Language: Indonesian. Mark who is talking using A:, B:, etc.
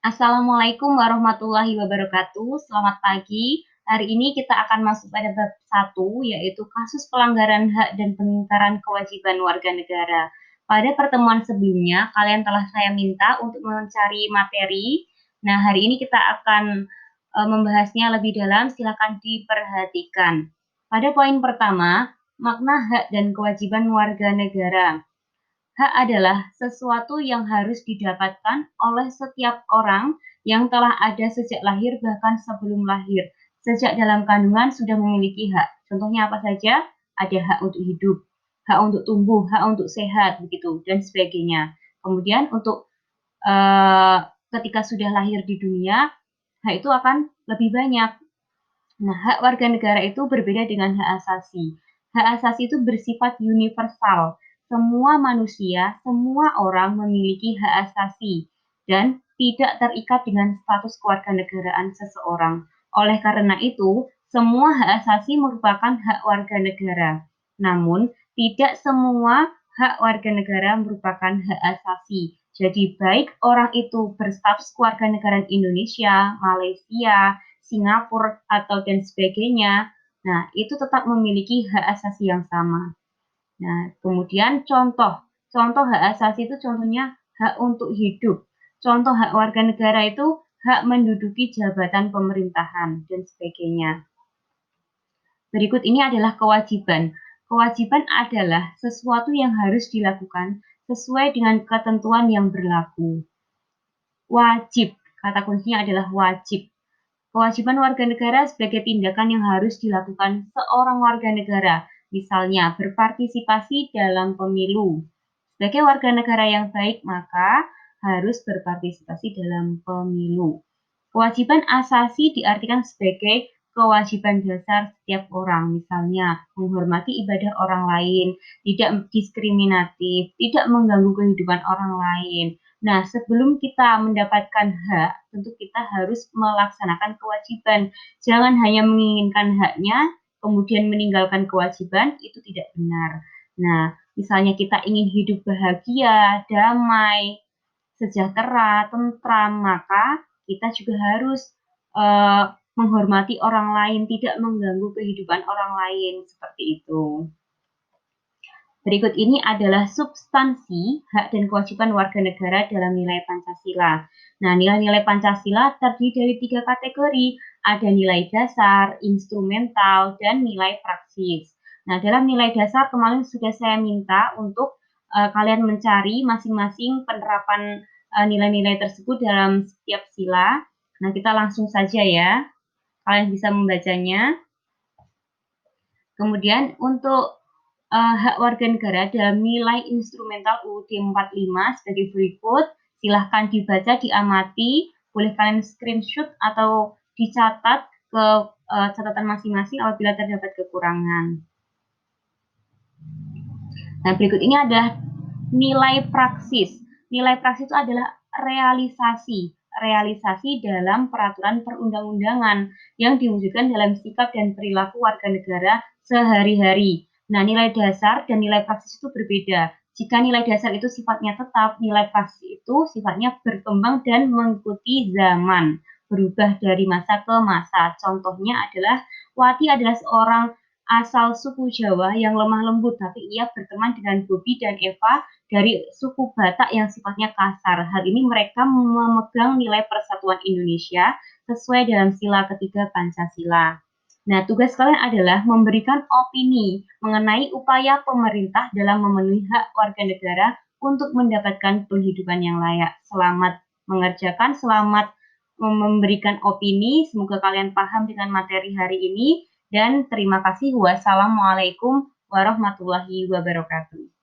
A: Assalamualaikum warahmatullahi wabarakatuh. Selamat pagi. Hari ini kita akan masuk pada bab 1, yaitu kasus pelanggaran hak dan pengingkaran kewajiban warga negara. Pada pertemuan sebelumnya, kalian telah saya minta untuk mencari materi. Nah, hari ini kita akan membahasnya lebih dalam. Silakan diperhatikan. Pada poin pertama, makna hak dan kewajiban warga negara. Hak adalah sesuatu yang harus didapatkan oleh setiap orang yang telah ada sejak lahir bahkan sebelum lahir. Sejak dalam kandungan sudah memiliki hak. Contohnya apa saja? Ada hak untuk hidup, hak untuk tumbuh, hak untuk sehat, begitu dan sebagainya. Kemudian untuk ketika sudah lahir di dunia, hak itu akan lebih banyak. Nah, hak warga negara itu berbeda dengan hak asasi. Hak asasi itu bersifat universal. Semua manusia, semua orang memiliki hak asasi dan tidak terikat dengan status kewarganegaraan seseorang. Oleh karena itu, semua hak asasi merupakan hak warga negara. Namun, tidak semua hak warga negara merupakan hak asasi. Jadi, baik orang itu berstatus kewarganegaraan Indonesia, Malaysia, Singapura atau dan sebagainya. Nah, itu tetap memiliki hak asasi yang sama. Nah, kemudian contoh hak asasi itu contohnya hak untuk hidup. Contoh hak warga negara itu hak menduduki jabatan pemerintahan dan sebagainya. Berikut ini adalah kewajiban. Kewajiban adalah sesuatu yang harus dilakukan sesuai dengan ketentuan yang berlaku. Wajib, kata kuncinya adalah wajib. Kewajiban warga negara sebagai tindakan yang harus dilakukan seorang warga negara, misalnya berpartisipasi dalam pemilu. Sebagai warga negara yang baik, maka harus berpartisipasi dalam pemilu. Kewajiban asasi diartikan sebagai kewajiban dasar setiap orang, misalnya menghormati ibadah orang lain, tidak diskriminatif, tidak mengganggu kehidupan orang lain. Nah, sebelum kita mendapatkan hak, tentu kita harus melaksanakan kewajiban. Jangan hanya menginginkan haknya, kemudian meninggalkan kewajiban, itu tidak benar. Nah, misalnya kita ingin hidup bahagia, damai, sejahtera, tentram, maka kita juga harus menghormati orang lain, tidak mengganggu kehidupan orang lain, seperti itu. Berikut ini adalah substansi hak dan kewajiban warga negara dalam nilai Pancasila. Nah, nilai-nilai Pancasila terdiri dari 3 kategori. Ada nilai dasar, instrumental, dan nilai praksis. Nah, dalam nilai dasar kemarin sudah saya minta untuk kalian mencari masing-masing penerapan nilai-nilai tersebut dalam setiap sila. Nah, kita langsung saja ya. Kalian bisa membacanya. Kemudian untuk hak warga negara dalam nilai instrumental UUD 45 sebagai berikut. Silahkan dibaca, diamati, boleh kalian screenshot atau dicatat ke catatan masing-masing apabila terdapat kekurangan. Nah, berikut ini adalah nilai praksis. Nilai praksis itu adalah realisasi dalam peraturan perundang-undangan yang diwujudkan dalam sikap dan perilaku warga negara sehari-hari. Nah, nilai dasar dan nilai praksis itu berbeda. Jika nilai dasar itu sifatnya tetap, nilai praksis itu sifatnya berkembang dan mengikuti zaman, berubah dari masa ke masa. Contohnya adalah Wati adalah seorang asal suku Jawa yang lemah lembut, tapi ia berteman dengan Bobi dan Eva dari suku Batak yang sifatnya kasar. Hal ini mereka memegang nilai persatuan Indonesia sesuai dalam sila ketiga Pancasila. Nah, tugas kalian adalah memberikan opini mengenai upaya pemerintah dalam memenuhi hak warga negara untuk mendapatkan penghidupan yang layak. Selamat mengerjakan, selamat memberikan opini. Semoga kalian paham dengan materi hari ini. Dan terima kasih. Wassalamualaikum warahmatullahi wabarakatuh.